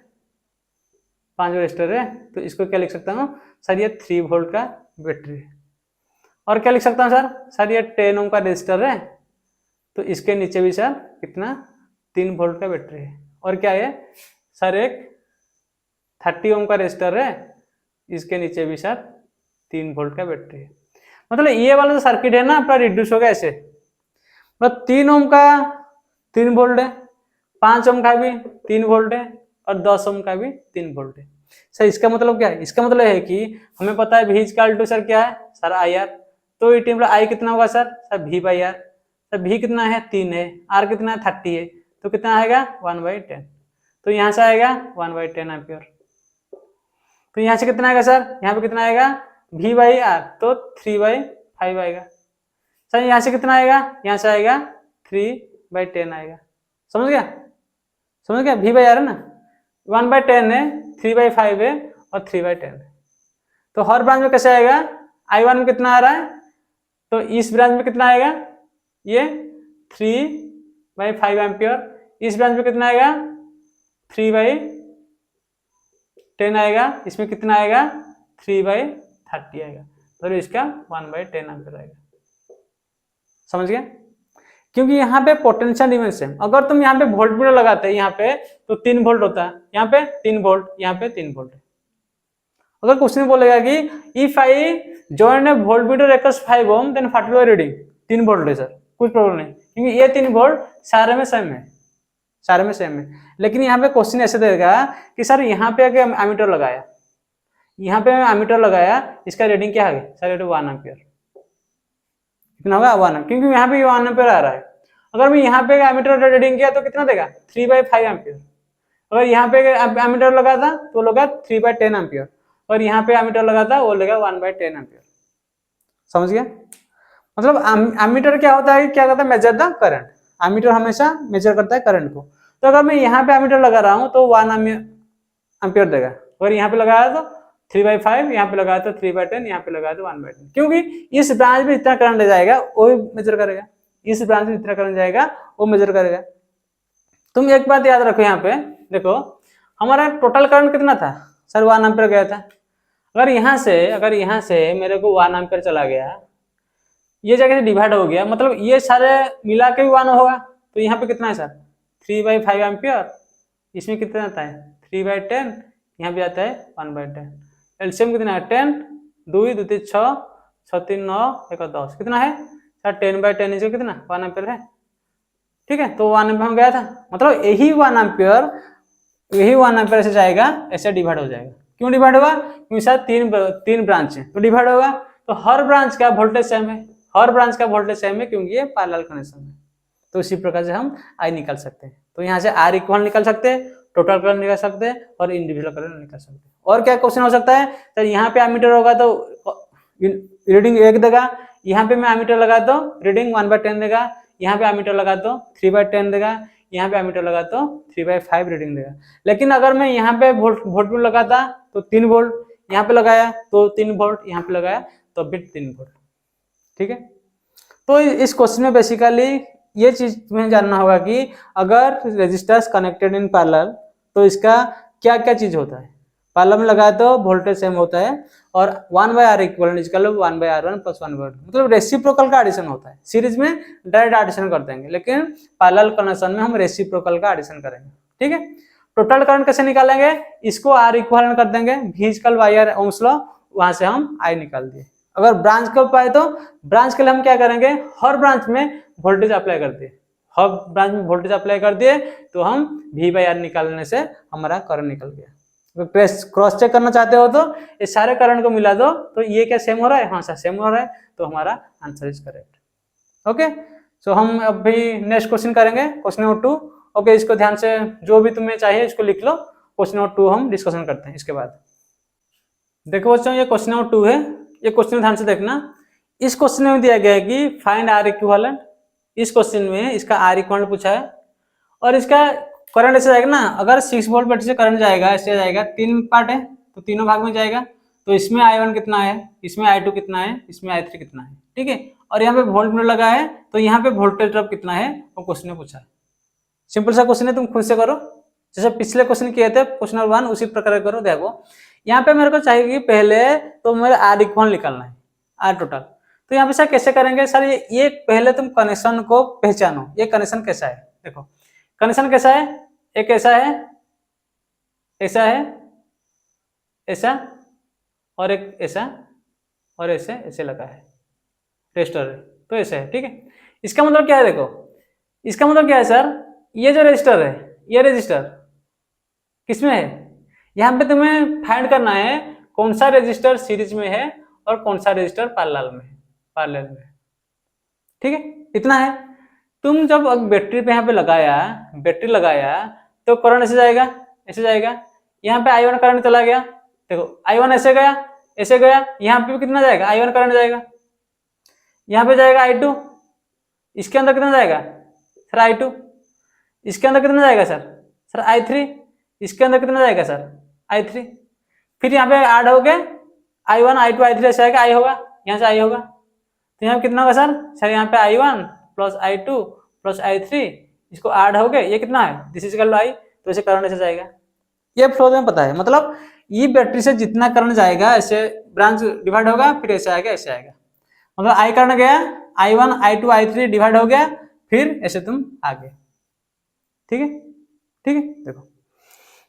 5 रेजिस्टर है, तो इसको क्या लिख सकता हूं सर ये 3 वोल्ट का बैटरी है। और क्या लिख सकता हूं सर ये 10 ओम का रेजिस्टर है, तो इसके नीचे भी सर कितना 3 वोल्ट का बैटरी है। और क्या है सर एक 30 ओम का रेजिस्टर है, इसके नीचे भी सर 3 वोल्ट का बैटरी है। मतलब ये वाला जो सर्किट है ना अपना रिड्यूस हो गया ऐसे, मतलब 3 ओम का 3 वोल्ट है, 5 ओम का भी 3 वोल्ट है, और 10 ओम का भी 3 वोल्ट है। सर इसका मतलब क्या है, इसका मतलब है कि हमें पता है V इक्वल टू सर क्या है सर IR, तो ये I कितना होगा सर V/R। सर V कितना है 3 है, R कितना है 30 है, तो कितना आएगा 1/10, तो यहाँ से आएगा 1/10 एम्पियर। तो यहाँ से कितना आएगा सर, यहाँ पे कितना आएगा V/R, तो 3/5 आएगा। सर यहाँ से कितना आएगा, यहाँ से आएगा 3/10 आएगा। समझ गया, समझ गया, V/R है ना, 1/10 है, 3/5 है, और 3/10 है। तो हर ब्रांच में कैसे आएगा, I1 में कितना आ रहा है, तो इस ब्रांच में कितना आएगा ये 3/5 एम्पियर, इस ब्रांच में कितना आएगा 3/10 आएगा, इसमें कितना आएगा 3/30 आएगा, तो इसका 1/10 एम्पियर आएगा। समझ गया, क्योंकि यहाँ पे पोटेंशियल डिफरेंस है। अगर तुम यहाँ पे वोल्ट मीटर लगाते हैं यहाँ पे तो 3 वोल्ट होता है, यहाँ पे 3 वोल्ट, यहाँ पे 3 वोल्ट है। अगर क्वेश्चन बोलेगा कि if I join a volt meter across 5 ohm then 45 reading, 3 volt है सर, कुछ प्रॉब्लम नहीं, क्योंकि ये 3 वोल्ट सारे में सेम है, सारे में सेम है। लेकिन यहाँ पे क्वेश्चन ऐसे देगा कि सर यहाँ पे आगे एमीटर लगाया, यहाँ पे एमीटर लगाया, इसका रीडिंग क्या है सर, ये 1 एम्पियर, कितना होगा 1 एम्पियर, क्योंकि यहाँ पे 1 एम्पियर आ रहा है। अगर मैं यहाँ पे एमीटर रीडिंग किया तो कितना देगा 3/5 एम्पियर। अगर यहाँ पे एमीटर लगा था तो लगा 3/10 एम्पियर, और यहाँ पे एमीटर लगा था वो लेगा 1/10 एम्पियर। समझ गया? मतलब एमीटर क्या होता है, क्या करता है, मेजर द करंट। एमीटर हमेशा मेजर करता है करंट को। तो अगर मैं यहाँ पे एमीटर लगा रहा हूँ तो 1 एम्पियर देगा, अगर यहाँ पे लगाया तो 3/5, यहाँ पे लगाया तो 3/10, यहाँ पे लगाया तो 1/10, क्योंकि इस ब्रांच में इतना करंट ले जाएगा वो मेजर करेगा, इस ब्रांच में इतना करंट जाएगा वो मेजर करेगा। तुम एक बात याद रखो, यहाँ पे देखो हमारा टोटल करंट कितना था सर, 1 एम्पियर गया था। अगर यहाँ से मेरे को 1 एम्पियर चला गया, ये जगह से डिवाइड हो गया, मतलब ये सारे मिला के भी 1 होगा, तो यहाँ पे कितना है सर 3/5 एम्पियर, इसमें कितना आता है 3/10, यहाँ भी आता है 1/10। एलसीएम कितना है 10, 2 2 3 6, 6 3 9 1 10, कितना है सर 10/10 इसे कितना 1 एम्पियर है। ठीक है, तो 1 एम्पियर गया था, मतलब यही 1 एम्पियर से जाएगा, ऐसे डिवाइड हो जाएगा। क्यों डिवाइड होगा, क्योंकि सर तीन ब्रांच है तो डिवाइड होगा, तो हर ब्रांच का वोल्टेज सेम है, हर ब्रांच का वोल्टेज सेम है, क्योंकि ये पैरेलल कनेक्शन है। तो इसी प्रकार से हम आई निकाल सकते हैं। तो यहाँ से आर इक्वल निकाल सकते हैं, टोटल करंट निकाल सकते हैं, और इंडिविजुअल करंट निकाल सकते हैं। और क्या क्वेश्चन हो सकता है, तो यहाँ पे एमीटर होगा तो रीडिंग 1 देगा, यहाँ पे मैं एमीटर लगा तो रीडिंग 1/10 देगा, यहाँ पे एमीटर लगा तो 3/10 देगा, यहाँ पे एमीटर लगा तो 3/5 रीडिंग देगा। लेकिन अगर मैं यहाँ पे वोल्ट लगाता तो 3 वोल्ट, यहाँ पे लगाया तो 3 वोल्ट, यहाँ पे लगाया तो भी 3 वोल्ट। ठीक है, तो इस क्वेश्चन में बेसिकली ये चीज तुम्हें जानना होगा कि अगर रेजिस्टर्स कनेक्टेड इन पैरेलल तो इसका क्या क्या चीज होता है। पैरेलल में लगाया तो वोल्टेज सेम होता है, और 1/R equal is equal 1/R1 plus 1/R2, मतलब रेसिप्रोकल का एडिशन होता है। सीरीज में डायरेक्ट एडिशन कर देंगे, लेकिन पैरेलल कनेक्शन में हम रेसिप्रोकल का एडिशन करेंगे। ठीक है, टोटल करंट कैसे निकालेंगे, इसको आर इक्वल कर देंगे, V is equal YR ohm's law, वहां से हम आई निकाल दिए। अगर ब्रांच को पाए तो ब्रांच के लिए हम क्या करेंगे, हर ब्रांच में वोल्टेज अप्लाई कर दिए, हर ब्रांच में वोल्टेज अप्लाई कर दिए, तो हम V/R निकालने से हमारा करंट निकल गया। क्रॉस चेक करना चाहते हो तो ये सारे करंट को मिला दो, तो ये क्या सेम हो रहा है, हाँ सर सेम हो रहा है, तो हमारा आंसर इज करेक्ट। ओके, सो हम अभी नेक्स्ट क्वेश्चन करेंगे, क्वेश्चन नंबर 2। ओके, इसको ध्यान से जो भी तुम्हें चाहिए इसको लिख लो, क्वेश्चन नंबर 2 हम डिस्कशन करते हैं इसके बाद। देखो बच्चों, ये क्वेश्चन नंबर 2 है, ये क्वेश्चन ध्यान से देखना। इस क्वेश्चन में दिया गया है कि फाइंड आर इक्विवेलेंट। इस क्वेश्चन में इसका आर इक्विवेलेंट पूछा है, और इसका करंट ऐसे जाएगा ना, अगर 6 वोल्ट बैटरी से करंट जाएगा, ऐसे जाएगा, 3 पार्ट है तो तीनों भाग में जाएगा, तो इसमें I1 कितना है, इसमें I2 कितना है, इसमें I3 कितना है। ठीक है, और यहाँ पे वोल्ट मीटर लगा है, तो यहाँ पे वोल्टेज ड्रॉप कितना है वो क्वेश्चन ने पूछा है। सिंपल सा क्वेश्चन है, तुम खुद से करो, जैसे पिछले क्वेश्चन किए थे क्वेश्चन नंबर 1 उसी प्रकार करो। देखो यहाँ पे मेरे को चाहिए कि पहले तो मेरे आर इक्वल निकालना है, आर टोटल। तो यहाँ पे सर कैसे करेंगे, सर ये पहले तुम कनेक्शन को पहचानो, ये कनेक्शन कैसा है। देखो कनेक्शन कैसा है, एक ऐसा है, ऐसा है, ऐसा, और एक ऐसा, और ऐसे ऐसे लगा है रजिस्टर है, तो ऐसे है। ठीक है, इसका मतलब क्या है, देखो इसका मतलब क्या है सर, ये जो रजिस्टर है, ये रजिस्टर किसमें है, यहाँ पे तुम्हें फाइंड करना है कौन सा रजिस्टर सीरीज में है और कौन सा रजिस्टर पैरेलल में है, पैरेलल में। ठीक है, इतना है। तुम जब बैटरी पे यहाँ पे लगाया, बैटरी लगाया तो करंट ऐसे जाएगा, ऐसे जाएगा, यहाँ पे I1 करंट चला गया, देखो I1 ऐसे गया, ऐसे गया, यहाँ पे भी कितना जाएगा I1 करंट जाएगा, यहाँ पे जाएगा I2, इसके अंदर कितना जाएगा सर I2, इसके अंदर कितना जाएगा सर I3, इसके अंदर कितना जाएगा सर I3, फिर यहाँ पे ऐड हो गया I1 I2 I3 ऐसे आएगा, I होगा, यहाँ से I होगा, तो यहाँ पे कितना होगा सर यहाँ पे I1 plus I2 plus I3, इसको ऐड हो गए, ये कितना है this is equal to I, तो ऐसे करंट ऐसे जाएगा। ये फ्लो में पता है, मतलब ये बैटरी से जितना करंट जाएगा ऐसे ब्रांच डिवाइड होगा, फिर ऐसे आएगा, ऐसे आएगा, मतलब I करंट गया, I1 I2 I3 डिवाइड हो गया, फिर ऐसे तुम आगे। ठीक है, ठीक है, देखो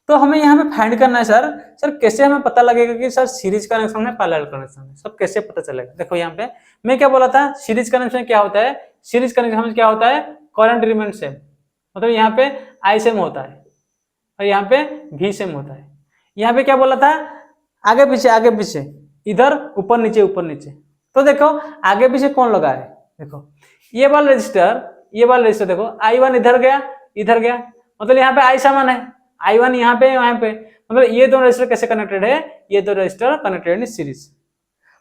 तो हमें यहाँ पे फाइंड करना है सर। सर कैसे हमें पता लगेगा कि सर सीरीज कनेक्शन है पैरेलल कनेक्शन है, सब कैसे पता चलेगा? देखो यहाँ पे मैं क्या बोला था, सीरीज कनेक्शन क्या होता है? सीरीज कनेक्शन में क्या होता है? करंट रिमेन सेम, मतलब यहाँ पे आई सेम होता है और यहाँ पे भी सेम होता है। यहाँ पे क्या बोला था? आगे पीछे, इधर ऊपर नीचे। तो देखो आगे पीछे कौन लगा है? देखो ये वाला रजिस्टर देखो I1 इधर गया, मतलब यहाँ पे आई समान है, I1 यहाँ पे, मतलब ये दोनों रजिस्टर कैसे कनेक्टेड है? ये दो रजिस्टर कनेक्टेड इन सीरीज,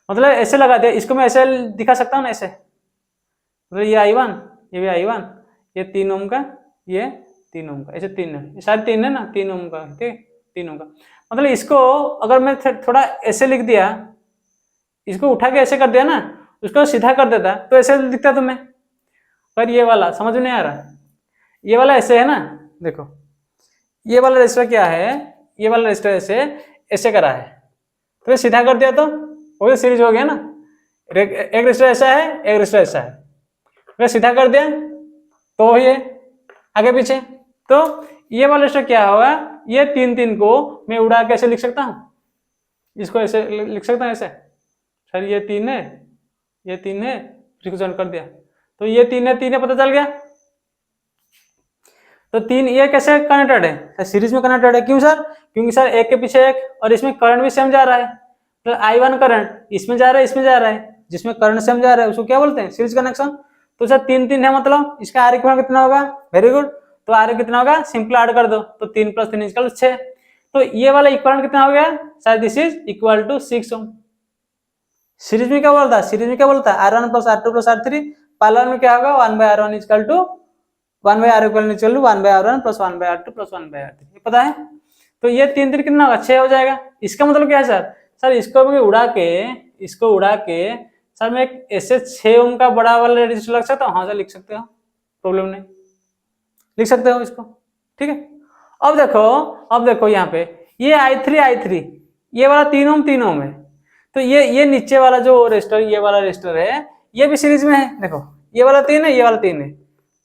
मतलब ऐसे लगा दे, इसको मैं ऐसे दिखा सकता हूँ ना, ऐसे, मतलब ये I1, ये भी I1, ये 3 ओम का, ये 3 ओम का, ऐसे 3 है, शायद 3 है ना, 3 ओम का, ठीक, 3 ओम का। मतलब इसको अगर मैं थोड़ा ऐसे लिख दिया, इसको उठा के ऐसे कर दिया ना, उसको सीधा कर देता तो ऐसे दिखता तुम्हें, पर ये वाला समझ में नहीं आ रहा, ये वाला ऐसे है ना, देखो ये वाला रजिस्टर क्या है, ये वाला रजिस्टर ऐसे करा है, तो सीधा कर दिया तो वो सीरीज हो गया ना। एक रजिस्टर ऐसा है, एक रजिस्टर ऐसा है, तो सीधा कर दिया तो ये आगे पीछे, तो ये वाला रजिस्टर क्या होगा? ये 3 को मैं उड़ा के ऐसे लिख सकता हूँ, इसको ऐसे लिख सकता हूँ ऐसे, सर ये 3 है, ये 3 है, फ्रीक्वेंसी कर दिया तो ये 3 है पता चल गया। तो 3 ये कैसे कनेक्टेड है? सीरीज में कनेक्टेड है, क्यों सर? क्योंकि सर एक के पीछे एक, और इसमें करंट भी सेम जा रहा है, तो I1 करंट इसमें जा रहा है, जिसमें करंट सेम जा रहा है उसको क्या बोलते हैं? Series connection. तो सर 3 है, मतलब इसका आर इक्वल कितना होगा? वेरी गुड, तो आर कितना होगा? सिंपल ऐड कर दो, तो 3 + 3 = 6, तो ये वाला इक्वल कितना हो गया? Sir this is equal to 6 ohm. Series में क्या बोलता है? R1 + R2 + R3, पैरेलल में क्या होगा? 1/R1 = 1/R equal 1/R1 + 1/R2 + 1/R3, ये पता है। तो ये 3 कितना होगा? 6 हो जाएगा। इसका मतलब क्या है सर? सर इसको मैं उड़ा के सर मैं एक ऐसे 6 ओम का बड़ा वाला रजिस्टर लग सकता हूँ? हाँ सर लिख सकते हो, प्रॉब्लम नहीं, लिख सकते हो इसको, ठीक है। अब देखो यहाँ पे ये I3 ये वाला 3 ओम है, तो ये नीचे वाला जो रजिस्टर, ये वाला रजिस्टर है, ये भी सीरीज में है। देखो ये वाला 3 है, ये वाला 3 है,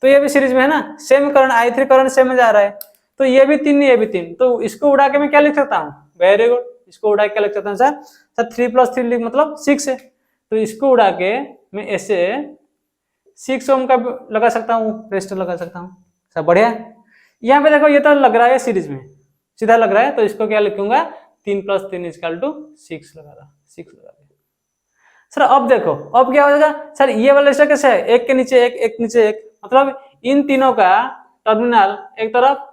तो ये भी सीरीज में है ना, same current I3 current same में जा रहा है, तो ये भी 3 ये भी 3, तो इसको उड़ा के मैं क्या लिख सकता हूँ? वेरी गुड, इसको उड़ा के क्या लिख सकता हूँ सर 3 + 3 मतलब 6 है, तो इसको उड़ा के मैं ऐसे 6 ओम का लगा सकता हूँ, रजिस्टर लगा सकता हूँ। सब बढ़िया है। यहाँ पे देखो ये तो लग रहा है सीरीज में, सीधा लग रहा है, तो इसको क्या लिखूंगा? 3 + 3 = 6 लगा दिया। सर अब देखो अब क्या हो जाएगा? सर ये वाला रजिस्टर कैसे है? एक के नीचे एक, मतलब इन तीनों का टर्मिनल एक तरफ,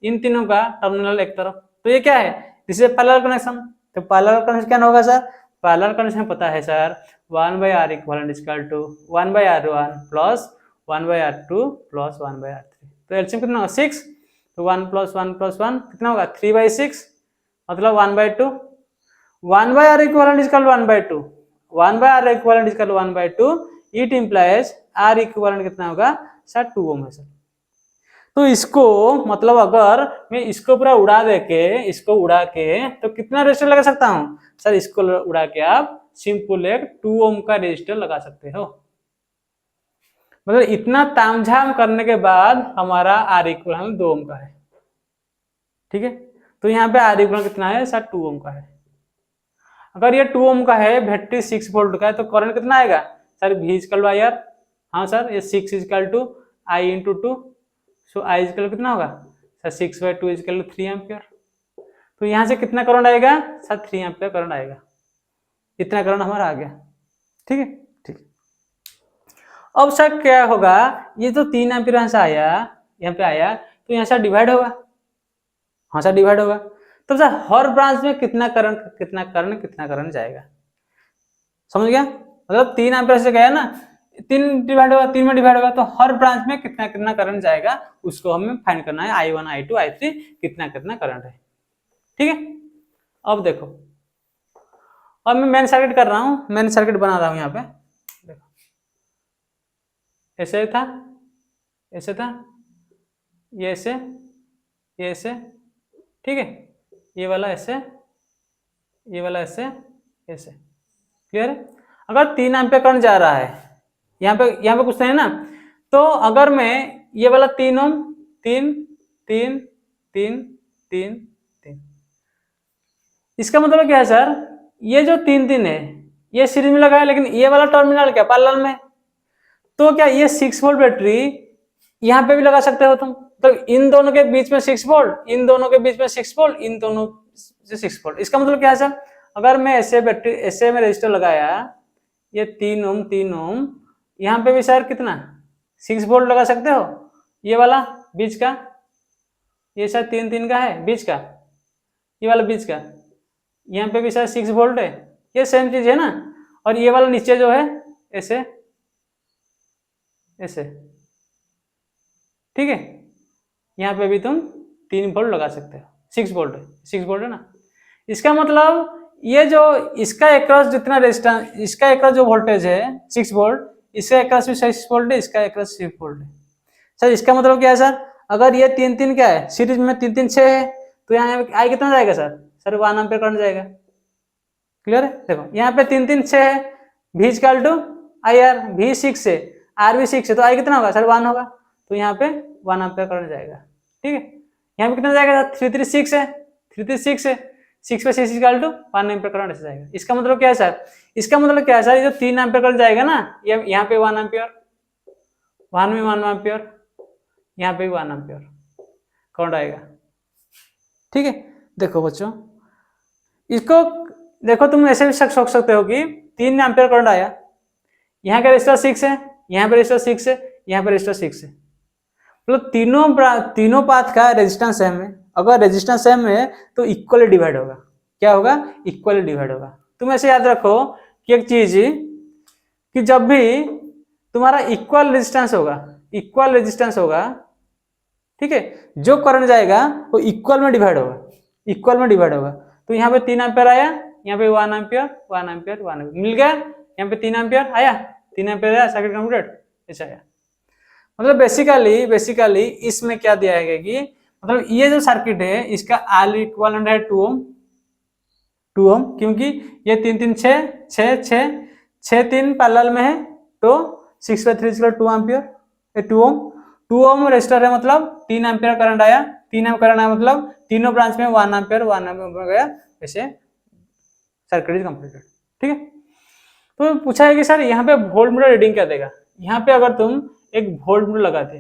इन तीनों का टर्मिनल एक तरफ, तो ये क्या है? This is parallel connection. तो पैरेलल कनेक्शन क्या होगा सर? पैरेलल कनेक्शन पता है sir, 1/R equivalent = 1/R1 + 1/R2 + 1/R3, तो एलसीएम कितना होगा? 6, तो 1 + 1 + 1 कितना होगा? 3/6, मतलब 1/2, 1/R equivalent = 1/2, 1/R equivalent = 1/2, it implies R equivalent कितना होगा? सर 2 ओम है सर। तो इसको मतलब अगर मैं इसको पूरा उड़ा के तो कितना रजिस्टर लगा सकता हूँ? सर इसको उड़ा के आप सिंपल एक 2 ओम का रजिस्टर लगा सकते हो। मतलब इतना तामझाम करने के बाद हमारा R इक्विवेलेंट 2 ओम का है, ठीक है। तो यहाँ पे R इक्विवेलेंट कितना है सर? 2 ओम का है। अगर ये 2 ओम का है, बैटरी 6 वोल्ट का है, तो करंट कितना आएगा सर? V = IR, हाँ सर, ये 6 = I × 2, सो I = कितना होगा सर? 6/2 = 3 एम्पियर। तो यहाँ से कितना करंट आएगा सर? 3 एम्पियर करंट आएगा। इतना करंट हमारा आ गया, ठीक है, ठीक। अब सर क्या होगा? ये जो 3 एम्पियर यहाँ से आया, यहाँ पे आया, तो यहाँ से डिवाइड होगा, हाँ सर डिवाइड होगा। तो सर हर ब्रांच में कितना करंट जाएगा? समझ गया? मतलब 3 एम्पियर से गया ना, 3 में डिवाइड होगा, तो हर ब्रांच में कितना करंट जाएगा उसको हमें फाइंड करना है। I1 I2 I3 कितना करंट है, ठीक है। अब देखो, अब मैं मेन सर्किट कर रहा हूँ, मेन सर्किट बना रहा हूँ। यहाँ पे देखो ऐसे था, ये ऐसे, ठीक है, ये वाला ऐसे, क्लियर है। अगर 3 एम्पियर करंट जा रहा है, यहाँ पे कुछ नहीं है ना, तो अगर मैं ये वाला 3 ओम, 3 3 3 3 इसका मतलब क्या है सर, ये जो 3 3 है ये सीरीज में लगा है, लेकिन ये वाला टर्मिनल क्या पैरेलल में, तो क्या ये 6 वोल्ट बैटरी यहाँ पे भी लगा सकते हो तुम। तो इन दोनों के बीच में 6 वोल्ट, इन दोनों के बीच में 6 वोल्ट, इन दोनों से 6 वोल्ट। इसका मतलब क्या है सर, अगर मैं ऐसे बैटरी ऐसे में रजिस्टर लगाया, ये 3 ओम 3 ओम, यहाँ पे भी सर कितना 6 वोल्ट लगा सकते हो, ये वाला बीच का, ये सर 3 3 का है बीच का, ये वाला बीच का, यहाँ पे भी सर 6 वोल्ट है, ये सेम चीज है ना। और ये वाला नीचे जो है ऐसे ऐसे, ठीक है, यहाँ पे भी तुम 3 वोल्ट लगा सकते हो, 6 वोल्ट है, 6 वोल्ट है ना। इसका मतलब ये जो इसका एक्रॉस जितना रेजिस्टेंस, इसका एक्रॉस जो वोल्टेज है 6 वोल्ट, इसका एक्रॉस भी 6 वोल्ट है, इसका एक्रॉस 6 वोल्ट है। सर इसका मतलब क्या है सर, अगर ये 3 3 क्या है सीरीज में 3 3 6 है, तो यहाँ आई कितना जाएगा सर, 1 एम्पीयर करंट जाएगा। क्लियर है, देखो यहाँ पे 3 3 6 है, V equal to I R, V 6 है, R भी 6 है, तो आई कितना होगा सर 1 होगा, तो यहाँ पे 1 एम्पीयर करंट जाएगा। ठीक है, यहाँ पे कितना जाएगा, 3 3 6 है, 3 3 6 है, 6 पे 6 इक्वल टू 1 एम्पीयर करंट ऐसे जाएगा। इसका मतलब क्या है सर, इसका मतलब क्या है सर, ये जो 3 एम्पीयर करंट जाएगा ना, ये यहाँ पे 1 एम्पीयर, 1 में 1 एम्पीयर, यहाँ पे भी 1 एम्पीयर करंट आएगा। ठीक है, देखो बच्चों, इसको देखो तुम ऐसे भी सोच सकते हो कि 3 एम्पीयर करंट आया, यहाँ का रेजिस्टर 6 है, यहाँ पे रेजिस्टर 6 है, यहाँ पे रेजिस्टर 6 है, मतलब तीनों पाथ का रेजिस्टेंस सेम है। अगर रेजिस्टेंस सेम है तो इक्वली डिवाइड होगा, क्या होगा, इक्वली डिवाइड होगा। तुम ऐसे याद रखो कि एक चीज कि जब भी तुम्हारा इक्वल रेजिस्टेंस होगा, इक्वल रेजिस्टेंस होगा, ठीक है, जो करंट जाएगा वो इक्वल में डिवाइड होगा, इक्वल में डिवाइड होगा। तो यहाँ पे 3 एम्पीयर आया, यहाँ पे 1 एम्पीयर 1 एम्पीयर 1 एम्पीयर मिल गया, यहाँ पे 3 एम्पीयर आया, 3 एम्पीयर आया, सर्किट कंप्लीटेड, ऐसा आया। मतलब बेसिकली इसमें क्या दिया है कि मतलब ये जो सर्किट है इसका आर इक्वलेंट है 2 ओम, 2 ओम, क्योंकि ये 3 3 6 6 6 6 3 पैरेलल में है, तो 6 by 3 2 एम्पीयर, ये 2 ओम, 2 ओम रेजिस्टर है, मतलब 3 एम्पीयर करंट आया, 3 एम्पीयर करंट आया, मतलब तीनों ब्रांच में 1 एम्पीयर 1 एम्पीयर गया, ऐसे सर्किट इज कंप्लीटेड। ठीक है, तो पूछा है कि सर यहाँ पे वोल्ट मीटर रीडिंग क्या देगा। यहाँ पे अगर तुम एक वोल्ट मीटर लगाते,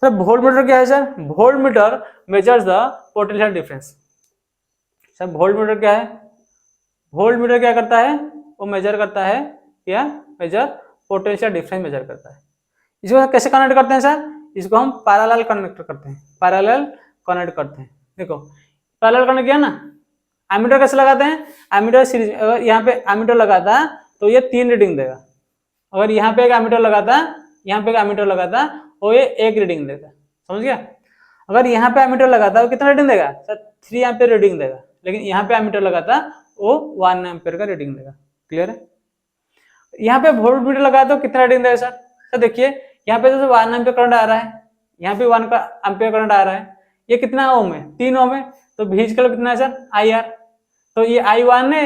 सर वोल्ट मीटर क्या है sir, volt meter measures the potential difference. Sir volt meter क्या है, वोल्ट मीटर क्या करता है, वो मेजर करता है, क्या मेजर पोटेंशियल डिफरेंस मेजर करता है। इसको कैसे कनेक्ट करते हैं सर, इसको हम पैरेलल कनेक्ट करते हैं, पैरेलल कनेक्ट करते हैं। देखो पैरेलल कनेक्ट किया ना, एमीटर कैसे लगाते हैं, एमीटर सीरीज, अगर यहाँ पे एमीटर लगाता तो ये 3 रीडिंग देगा, अगर यहाँ पे एक एमीटर लगाता, यहाँ पे एक एमीटर लगाता, वो ये 1 रीडिंग देगा, समझ गया। अगर यहाँ पे एमीटर लगाता वो कितना रीडिंग देगा सर, 3 एम्पीयर रीडिंग देगा, लेकिन यहाँ पे एमीटर लगाता वो 1 एम्पीयर का रीडिंग देगा। क्लियर है, यहाँ पे वोल्ट मीटर लगा तो कितना रीडिंग देगा सर, तो देखिए यहाँ पे जैसे 1 एम्पीयर करंट आ रहा है, यहाँ पे 1 एम्पीयर करंट आ रहा है, ये कितना ओम है, 3 ओम है, तो V इक्वल कितना है सर, आई आर, तो ये I1 है,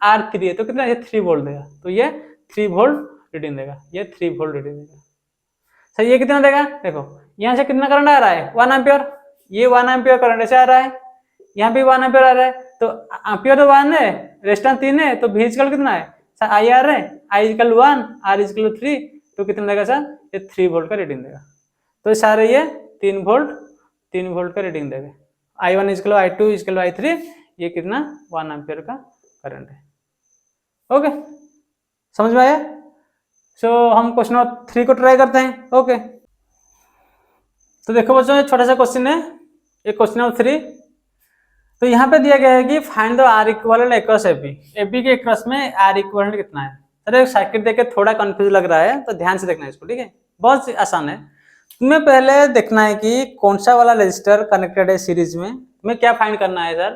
R3 है, तो कितना, ये 3 वोल्ट देगा, तो ये 3 वोल्ट रीडिंग देगा, ये 3 वोल्ट रीडिंग देगा। सर ये कितना देगा, देखो यहाँ से कितना करंट आ रहा है 1 एम्पीयर, ये 1 एम्पीयर करंट ऐसे आ रहा है, यहाँ पे 1 एम्पीयर आ रहा है, तो एम्पीयर तो 1 है, रेजिस्टेंस 3 है, तो V इक्वल कितना है सर, आई आर है, आई इक्वल 1, R इक्वल 3, तो कितना देगा सर, ये 3 वोल्ट का रीडिंग देगा। तो सारे ये 3 वोल्ट का रीडिंग देगा। I1 equal I2 equal I3, ये कितना 1 एम्पीयर का करंट है। ओके, समझ में आया। सो हम क्वेश्चन नंबर 3 को ट्राई करते हैं। ओके, तो देखो बच्चों ये छोटा सा क्वेश्चन है, ये क्वेश्चन नंबर 3। तो यहाँ पे दिया गया है कि find the R equivalent across AP, AP के अक्रॉस में आर इक्विवेलेंट कितना है। अरे सर्किट देख के थोड़ा कंफ्यूज लग रहा है, तो ध्यान से देखना है इसको, ठीक है, बहुत आसान है। तुम्हें पहले देखना है कि कौन सा वाला रजिस्टर कनेक्टेड है सीरीज में, तुम्हें क्या फाइंड करना है सर,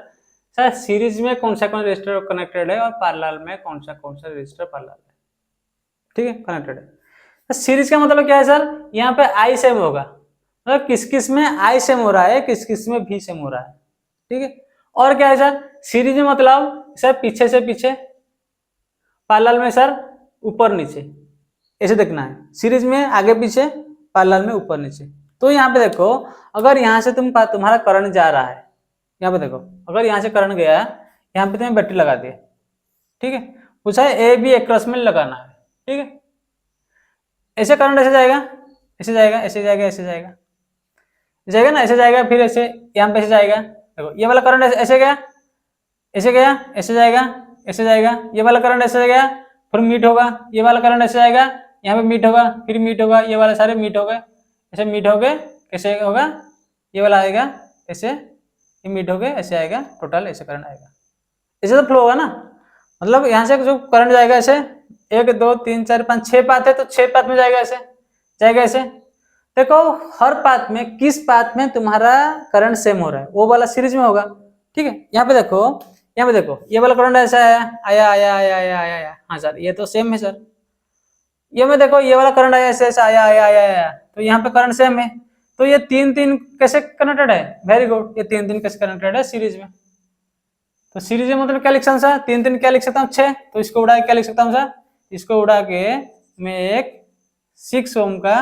सर सीरीज में कौन सा रजिस्टर कनेक्टेड है और पैरेलल में कौन सा रजिस्टर पैरेलल है, ठीक है, कनेक्टेड है। तो सीरीज का मतलब क्या है सर, यहाँ पे आई सेम होगा, मतलब किस किस में आई सेम हो रहा है, किस किस में भी सेम हो रहा है, ठीक है। और क्या है सर, सीरीज में मतलब सर पीछे से पीछे, पैरेलल में सर ऊपर नीचे, ऐसे देखना है। सीरीज में आगे पीछे, पैरेलल में ऊपर नीचे। तो यहाँ पे देखो, अगर यहाँ से तुम्हारा करंट जा रहा है, यहाँ पे देखो, अगर यहाँ से करंट गया, यहाँ पे तुम्हें बैटरी लगा दिए, ठीक है। पूछा है ए बी एक क्रॉस में लगाना है, ठीक है। ऐसे करंट ऐसे जाएगा, ऐसे जाएगा, ऐसे जाएगा, ऐसे जाएगा, जाएगा ना, ऐसे जाएगा, फिर ऐसे यहाँ पे ऐसे जाएगा। देखो ये वाला करंट ऐसे गया, ऐसे गया, ऐसे जाएगा, ऐसे जाएगा, ये वाला करंट ऐसे गया, फिर मीट होगा, ये वाला करंट ऐसे जाएगा, यहाँ पे मीट होगा, फिर मीट होगा, ये वाला सारे मीट हो गए, ऐसे मीट हो गए, कैसे होगा, ये वाला आएगा ऐसे, ये मीट हो गए, ऐसे आएगा, टोटल ऐसे करंट आएगा, ऐसे तो फ्लो होगा ना। मतलब यहाँ से जो करंट जाएगा ऐसे 1 2 3 4 5 6 पाथ है, तो 6 पाथ में जाएगा ऐसे, जाएगा ऐसे। देखो हर पाथ में किस पाथ में तुम्हारा करंट सेम हो रहा है, वो वाला सीरीज में होगा, ठीक है। यहाँ पे देखो, यहाँ पे देखो, ये वाला करंट ऐसा आया आया आया आया आया आया आया, हाँ सर ये तो सेम है सर। ये में देखो ये वाला करंट आया ऐसे ऐसा आया आया आया आया, तो यहाँ पे करंट सेम है, तो ये 3 3 कैसे कनेक्टेड है, वेरी गुड, ये 3 3 कैसे कनेक्टेड है, सीरीज में। तो सीरीज में मतलब क्या लिख सकता हूँ, 3 3 क्या लिख सकता हूँ, 6, तो इसको उड़ा के क्या लिख सकता हूँ सर, इसको उड़ा के मैं एक 6 ओम का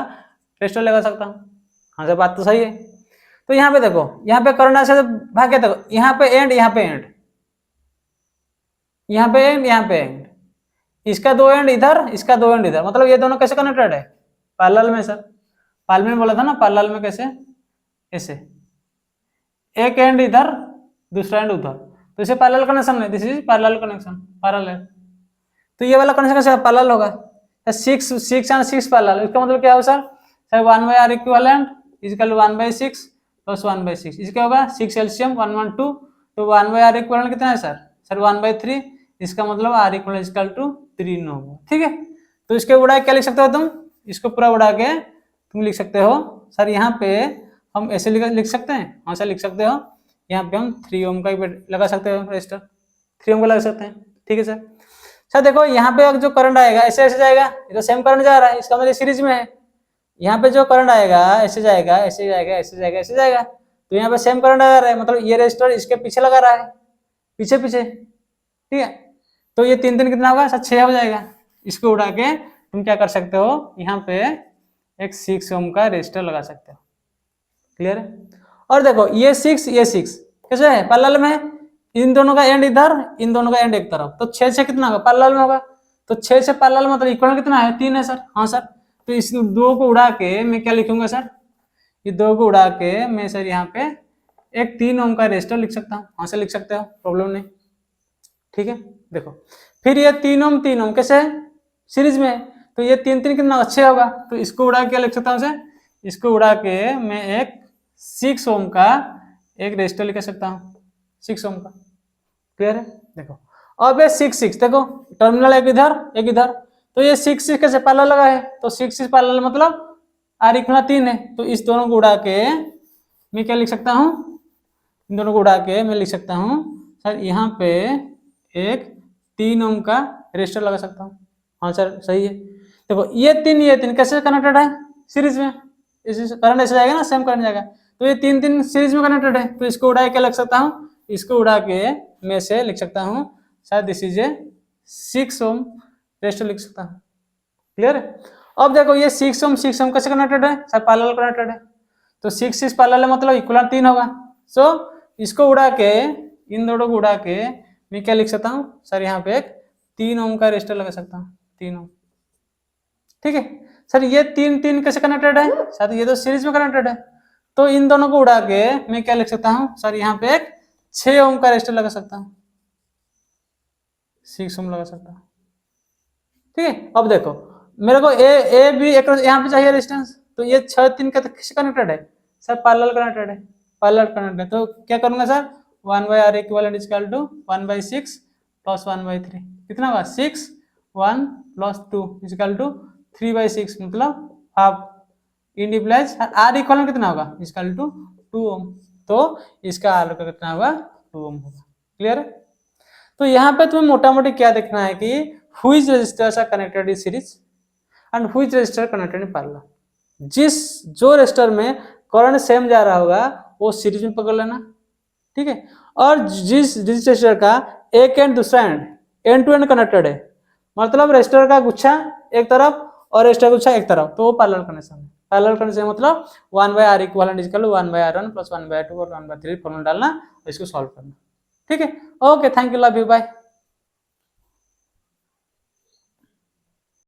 रेजिस्टर लगा सकता हूँ। हाँ सर बात तो सही है। तो यहाँ पे देखो, यहाँ पे करंट ऐसे भाग गया, देखो यहाँ पे एंड, यहाँ पे एंड, यहाँ पे एंड, यहाँ पे एंड, इसका 2 एंड इधर, इसका 2 एंड इधर, मतलब ये दोनों कैसे कनेक्टेड है, पैरेलल में सर। पैरेलल में बोला था ना, पैरेलल में कैसे, ऐसे एक एंड इधर, दूसरा एंड उधर, तो इसे पैरेलल कनेक्शन है, this is parallel connection, parallel. तो ये वाला कनेक्शन कैसे पैरेलल होगा, 6 6 एंड 6 पैरेलल, इसका मतलब क्या होगा sir, 1/r equivalent equal 1/6 plus 1/6, इसका होगा 6 एलसीएम 112, तो 1/r इक्विवेलेंट कितना है सर 1/3, इसका मतलब r इक्वल टू 3 होगा, ठीक है। तो इसके उड़ा के क्या लिख सकते हो तुम, इसको पूरा उड़ा के तुम लिख सकते हो सर, यहाँ पे हम ऐसे लिख सकते हैं, हाँ सर लिख सकते हो, यहाँ पे हम 3 ओम का लगा सकते हो रजिस्टर, 3 ओम का लगा सकते हैं, ठीक है सर। सर देखो यहाँ पे जो करंट आएगा ऐसे ऐसे जाएगा, ये तो सेम करंट जा रहा है, इसका मतलब सीरीज में है। यहाँ पे जो करंट आएगा ऐसे जाएगा, ऐसे जाएगा, ऐसे जाएगा, ऐसे जाएगा, तो यहाँ पे सेम करंट आ रहा है, मतलब ये रजिस्टर इसके पीछे लगा रहा है, पीछे पीछे, ठीक है। तो ये 3 3 कितना होगा सर, 6 हो जाएगा। इसको उड़ा के तुम क्या कर सकते हो, यहाँ पे एक 6 ओम का रजिस्टर लगा सकते हो, क्लियर है। और देखो ये 6 कैसे है, पैरेलल में, इन दोनों का एंड इधर, इन दोनों का एंड एक तरफ, तो 6 6 कितना होगा, पैरेलल में होगा, तो 6 से पैरेलल मतलब इक्वल कितना है, 3 है सर, हाँ सर। तो इस 2 को उड़ा के मैं क्या लिखूंगा सर, ये 2 को उड़ा के मैं सर यहाँ पे एक 3 ओम का रजिस्टर लिख सकता हूँ, हाँ सर लिख सकते हो, प्रॉब्लम नहीं, ठीक है। देखो फिर ये 3 ओम कैसे है, सीरीज में, तो ये 3 3 कितना 6 होगा, तो इसको उड़ा के क्या लिख सकता हूँ सर, इसको उड़ा के मैं एक 6 ओम का एक रजिस्टर लिख सकता हूँ, 6 ओम का, क्लियर है। देखो अब ये 6 6 देखो, टर्मिनल एक इधर, तो ये 6 6 कैसे पैरेलल लगा है, तो 6 6 पैरेलल मतलब r इक्वल 3 है, तो इस दोनों को उड़ा के मैं क्या लिख सकता हूँ, इन दोनों को उड़ा के मैं लिख सकता हूँ सर, यहाँ पे एक 3 ओम का रजिस्टर लगा सकता हूँ, हाँ सर सही है। देखो ये 3 कैसे कनेक्टेड है, सीरीज में, करंट ऐसे जाएगा ना, सेम करंट जाएगा, तो ये 3 3 सीरीज में कनेक्टेड है, तो इसको उड़ा के लिख सकता हूँ, इसको उड़ा के मैं से लिख सकता हूँ शायद this is a 6 ohm resistor लिख सकता हूँ, क्लियर है। अब देखो ये 6 ओम कैसे कनेक्टेड है सर, पैरेलल कनेक्टेड है, तो 6 6 पैरेलल है मतलब इक्वल 3 होगा, सो इसको उड़ा के, इन दोनों को उड़ा के मैं क्या लिख सकता हूँ सर, यहाँ पे एक 3 ओम का रजिस्टर लगा सकता हूँ, 3 ओम, ठीक है सर। ये 3 3 कैसे कनेक्टेड है सर, ये तो सीरीज में कनेक्टेड है, तो इन दोनों को उड़ा के मैं क्या लिख सकता हूँ सर, यहाँ पे एक 6 ओम का रजिस्टर लगा सकता हूँ, 6 ओम लगा सकता हूँ, ठीक है। अब देखो मेरे को ए बी एक यहाँ पे चाहिए रेजिस्टेंस, तो ये 6 3 का किससे कनेक्टेड है सर, पैरेलल कनेक्टेड है, पैरेलल कनेक्टेड है, तो क्या करूंगा sir, 1/r equivalent equal to 1/6 plus 1/3, कितना होगा 6 1 प्लस 2 इक्वल टू 3/6, मतलब हाफ, इंडिप्लाइज r इक्वल कितना होगा इक्वल टू 2 ओम, तो इसका r का कितना होगा 2 ओम होगा, क्लियर है। तो यहाँ पे तुम्हें मोटा मोटी क्या देखना है कि which resistors are connected in series and which resistor connected in parallel, जो रेजिस्टर में करंट सेम जा रहा होगा वो सीरीज में पकड़ लेना, ठीक है। और जिस रेजिस्टर का एक एंड दूसरा एंड टू एंड कनेक्टेड है, मतलब रेजिस्टर का गुच्छा एक तरफ और रेजिस्टर गुच्छा एक तरफ, तो वो पैरेलल कनेक्शन है। पैरेलल कनेक्शन मतलब 1/r equivalent equal to 1/r1 plus 1/2 और 1/3 फॉर्मूला डालना और इसको सॉल्व करना, ठीक है, okay, thank you, love you, bye.